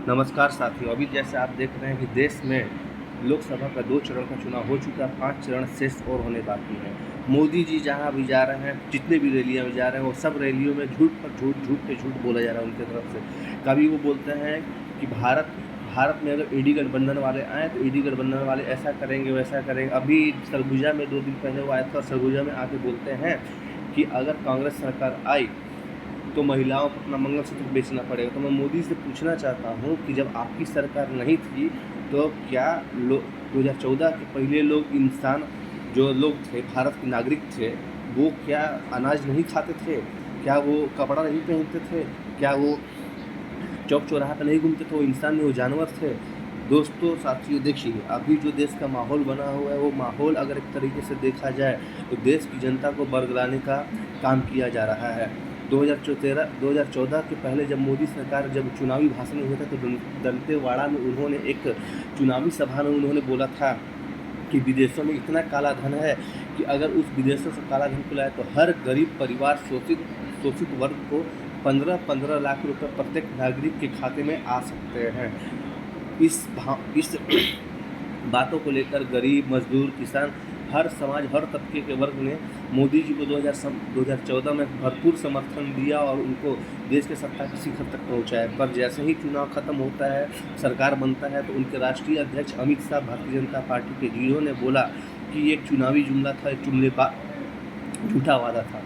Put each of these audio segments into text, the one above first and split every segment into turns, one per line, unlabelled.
नमस्कार साथियों, अभी जैसे आप देख रहे हैं कि देश में लोकसभा का 2 चरण का चुनाव हो चुका है, 5 चरण शेष और होने बाकी हैं। मोदी जी जहाँ भी जा रहे हैं, जितने भी रैलियाँ में जा रहे हैं, वो सब रैलियों में झूठ पर झूठ, झूठ पे झूठ बोला जा रहा है उनकी तरफ से। कभी वो बोलते हैं कि भारत में अगर ईडी गठबंधन वाले आएँ तो ईडी गठबंधन वाले ऐसा करेंगे, वैसा करेंगे। अभी सरगुजा में 2 दिन पहले वो आए थे और सरगुजा में आके बोलते हैं कि अगर कांग्रेस सरकार आई तो महिलाओं को अपना मंगलसूत्र बेचना पड़ेगा। तो मैं मोदी से पूछना चाहता हूँ कि जब आपकी सरकार नहीं थी तो क्या 2014 के पहले लोग इंसान जो लोग थे, भारत के नागरिक थे, वो क्या अनाज नहीं खाते थे? क्या वो कपड़ा नहीं पहनते थे? क्या वो चौक चौराहा पर नहीं घूमते थे? वो इंसान नहीं, वो जानवर थे। दोस्तों साथियों, देखिए अभी जो देश का माहौल बना हुआ है, वो माहौल अगर एक तरीके से देखा जाए तो देश की जनता को बरगलाने का काम किया जा रहा है। 2014 के पहले जब मोदी सरकार जब चुनावी भाषण हुए थे तो दंतेवाड़ा में उन्होंने एक चुनावी सभा में उन्होंने बोला था कि विदेशों में इतना काला धन है कि अगर उस विदेशों से काला धन को लाए तो हर गरीब परिवार शोषित वर्ग को 15-15 लाख रुपए प्रत्येक नागरिक के खाते में आ सकते हैं। इस बातों को लेकर गरीब, मजदूर, किसान, हर समाज, हर तबके के वर्ग ने मोदी जी को 2014 में भरपूर समर्थन दिया और उनको देश के सत्ता के शिखर तक पहुंचाया। पर जैसे ही चुनाव खत्म होता है, सरकार बनता है, तो उनके राष्ट्रीय अध्यक्ष अमित शाह, भारतीय जनता पार्टी के जिन्होंने बोला कि एक चुनावी जुमला था, एक झूठा वादा था।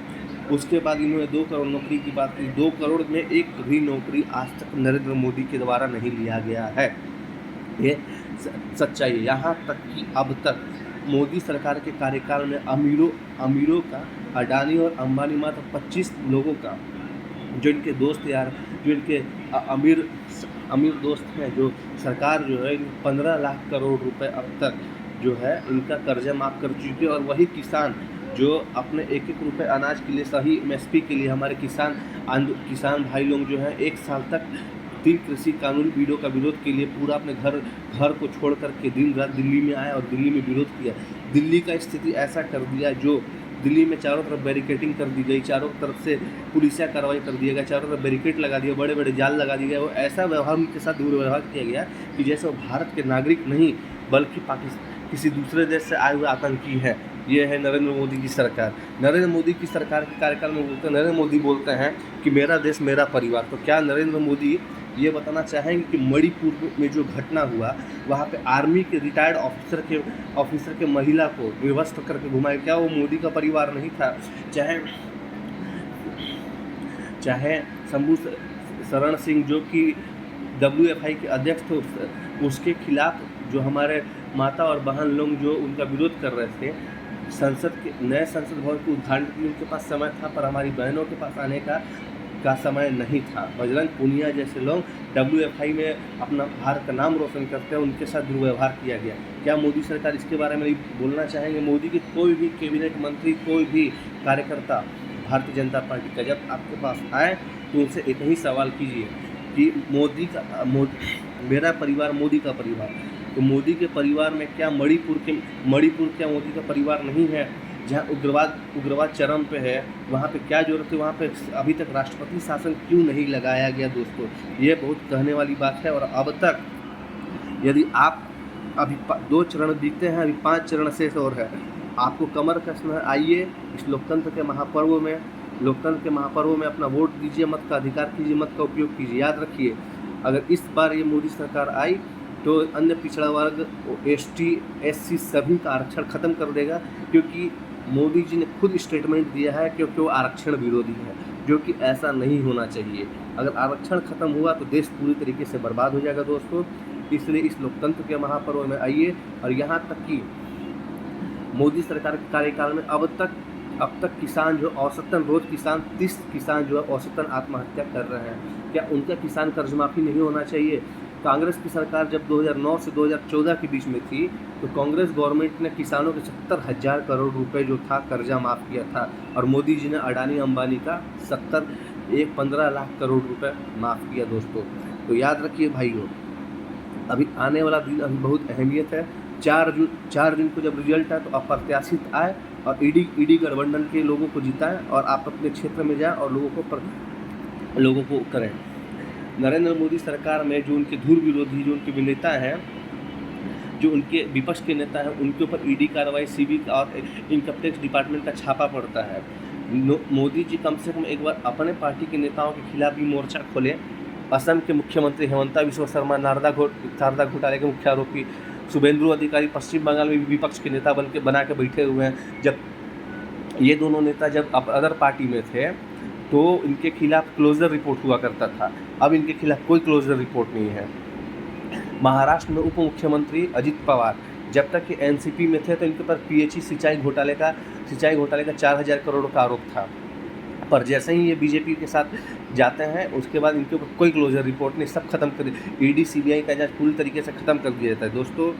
उसके बाद इन्होंने 2 करोड़ नौकरी की बात की। 2 करोड़ में एक भी नौकरी आज तक नरेंद्र मोदी के द्वारा नहीं लिया गया है। ये सच्चाई है। यहाँ तक कि अब तक मोदी सरकार के कार्यकाल में अमीरों का, अडानी और अंबानी मात्र 25 लोगों का, जो इनके दोस्त यार, जो इनके अमीर दोस्त हैं, जो सरकार जो है 15 लाख करोड़ रुपए अब तक जो है इनका कर्जा माफ़ कर चुकी है। और वही किसान जो अपने एक रुपए अनाज के लिए, सही एमएसपी के लिए, हमारे किसान भाई लोग जो हैं 1 साल तक 3 कृषि कानून बिलों का विरोध के लिए पूरा अपने घर को छोड़ कर के दिन रात दिल्ली में आए और दिल्ली में विरोध किया। दिल्ली का स्थिति ऐसा कर दिया, जो दिल्ली में चारों तरफ बैरिकेडिंग कर दी गई, चारों तरफ से पुलिसिया कार्रवाई कर दिया गया, चारों तरफ बैरिकेड लगा दिया, बड़े बड़े जाल लगा दिए गए। वो ऐसा व्यवहार उनके साथ दुर्व्यवहार किया गया कि जैसे वो भारत के नागरिक नहीं बल्कि किसी दूसरे देश से आए हुए आतंकी है। ये है नरेंद्र मोदी की सरकार। नरेंद्र मोदी की सरकार के कार्यकाल में नरेंद्र मोदी बोलते हैं कि मेरा देश मेरा परिवार। तो क्या नरेंद्र मोदी ये बताना चाहेंगे कि मणिपुर में जो घटना हुआ, वहाँ पे आर्मी के रिटायर्ड ऑफिसर के महिला को विवश करके घुमाया, क्या वो मोदी का परिवार नहीं था? चाहे शंभू शरण सिंह जो कि WFI के अध्यक्ष थे, उसके खिलाफ जो हमारे माता और बहन लोग जो उनका विरोध कर रहे थे, नए संसद भवन के उद्घाटन के लिए उनके पास समय था, पर हमारी बहनों के पास आने का समय नहीं था। बजरंग पूनिया जैसे लोग WFI में अपना भारत का नाम रोशन करते हैं, उनके साथ दुर्व्यवहार किया गया। क्या मोदी सरकार इसके बारे में बोलना चाहेंगे? मोदी के कोई भी कैबिनेट मंत्री, कोई भी कार्यकर्ता भारतीय जनता पार्टी का जब आपके पास आए तो उनसे एक ही सवाल कीजिए कि मेरा परिवार मोदी का परिवार। तो मोदी के परिवार में क्या मणिपुर क्या मोदी का परिवार नहीं है? जहाँ उग्रवाद चरम पे है, वहाँ पे क्या जरूरत है? वहाँ पे अभी तक राष्ट्रपति शासन क्यों नहीं लगाया गया? दोस्तों, ये बहुत कहने वाली बात है। और अब तक यदि आप अभी 2 चरण बीते हैं, अभी 5 चरण शेष और है। आपको कमर कसना है, आइए इस लोकतंत्र के महापर्व में अपना वोट दीजिए, मत का अधिकार कीजिए, मत का उपयोग कीजिए। याद रखिए, अगर इस बार ये मोदी सरकार आई तो अन्य पिछड़ा वर्ग, ST SC सभी का आरक्षण खत्म कर देगा, क्योंकि मोदी जी ने खुद स्टेटमेंट दिया है क्योंकि वो आरक्षण विरोधी है, जो कि ऐसा नहीं होना चाहिए। अगर आरक्षण खत्म हुआ तो देश पूरी तरीके से बर्बाद हो जाएगा दोस्तों। इसलिए इस लोकतंत्र के महापर्व में आइए। और यहाँ तक कि मोदी सरकार के कार्यकाल में अब तक किसान जो औसतन 30 किसान जो है औसतन आत्महत्या कर रहे हैं। क्या उनका किसान कर्ज माफ़ी नहीं होना चाहिए? कांग्रेस की सरकार जब 2009 से 2014 के बीच में थी तो कांग्रेस गवर्नमेंट ने किसानों के 70,000 करोड़ रुपए जो था कर्जा माफ़ किया था, और मोदी जी ने अडानी अंबानी का 15 लाख करोड़ रुपए माफ़ किया दोस्तों। तो याद रखिए भाइयों, अभी आने वाला दिन अभी बहुत अहमियत है। 4 जून को जब रिजल्ट आए तो अप्रत्याशित आए और ईडी गठबंधन के लोगों को जिताएं और आप अपने क्षेत्र में जाएं और लोगों को करें। नरेंद्र मोदी सरकार में जो उनके धुर विरोधी, जो उनके नेता हैं, जो उनके विपक्ष के नेता हैं, उनके ऊपर ईडी कार्रवाई, सीबी और इनकम टैक्स डिपार्टमेंट का छापा पड़ता है। मोदी जी कम से कम एक बार अपने पार्टी के नेताओं के खिलाफ भी मोर्चा खोलें। असम के मुख्यमंत्री हेमंता बिस्वा शर्मा शारदा घोटाले के मुख्य आरोपी, शुभेंदु अधिकारी पश्चिम बंगाल में भी विपक्ष के नेता बना के बैठे हुए हैं। जब ये दोनों नेता जब अदर पार्टी में थे तो इनके खिलाफ क्लोजर रिपोर्ट हुआ करता था, अब इनके खिलाफ कोई क्लोजर रिपोर्ट नहीं है। महाराष्ट्र में उप मुख्यमंत्री अजित पवार जब तक ये एनसीपी में थे तो इनके ऊपर पीएचई सिंचाई घोटाले का 4,000 करोड़ का आरोप था, पर जैसे ही ये बीजेपी के साथ जाते हैं उसके बाद इनके ऊपर कोई क्लोजर रिपोर्ट नहीं, सब खत्म कर, ईडी सीबीआई का जांच पूरी तरीके से ख़त्म कर दिया जाता है। दोस्तों,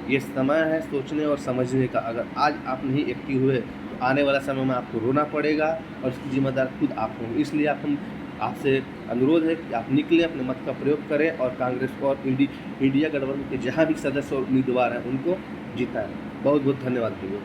ये समय है सोचने और समझने का। अगर आज आप नहीं एक्टिव हुए तो आने वाला समय में आपको रोना पड़ेगा और इसकी जिम्मेदार खुद आप होंगे। इसलिए हम आपसे अनुरोध है कि आप निकलें, अपने मत का प्रयोग करें और कांग्रेस को और इंडिया गठबंधन के जहाँ भी सदस्य और उम्मीदवार हैं उनको जिताएं। बहुत बहुत धन्यवाद भैया।